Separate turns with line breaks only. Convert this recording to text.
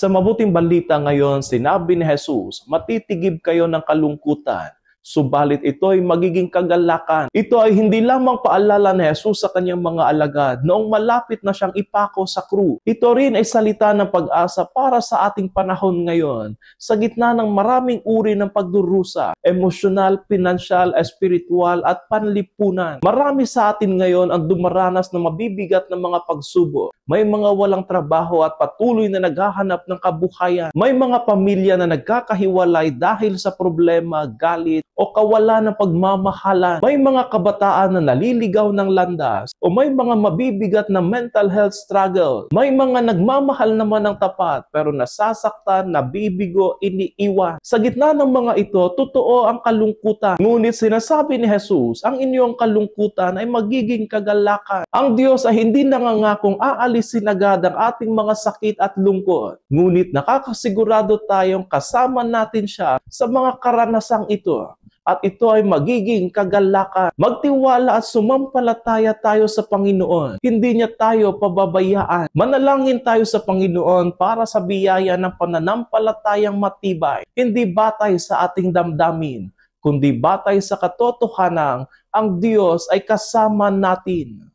Sa mabuting balita ngayon, sinabi ni Jesus, matitigib kayo ng kalungkutan, subalit ito ay magiging kagalakan. Ito ay hindi lamang paalala ni Jesus sa kanyang mga alagad noong malapit na siyang ipako sa krus. Ito rin ay salita ng pag-asa para sa ating panahon ngayon, sa gitna ng maraming uri ng pagdurusa, emosyonal, pinansyal, espiritual at panlipunan. Marami sa atin ngayon ang dumaranas ng mabibigat na mga pagsubok. May mga walang trabaho at patuloy na naghahanap ng kabuhayan. May mga pamilya na nagkakahiwalay dahil sa problema, galit, o kawalan ng pagmamahalan. May mga kabataan na naliligaw ng landas, o may mga mabibigat na mental health struggle. May mga nagmamahal naman ng tapat, pero nasasaktan, nabibigo, iniiwan. Sa gitna ng mga ito, totoo ang kalungkutan. Ngunit sinasabi ni Jesus, ang inyong kalungkutan ay magiging kagalakan. Ang Diyos ay hindi nangangakong aalisin agad ang ating mga sakit at lungkot. Ngunit nakakasigurado tayong kasama natin siya sa mga karanasang ito. At ito ay magiging kagalakan. Magtiwala at sumampalataya tayo sa Panginoon. Hindi niya tayo pababayaan. Manalangin tayo sa Panginoon para sa biyaya ng pananampalatayang matibay. Hindi batay sa ating damdamin, kundi batay sa katotohanang ang Diyos ay kasama natin.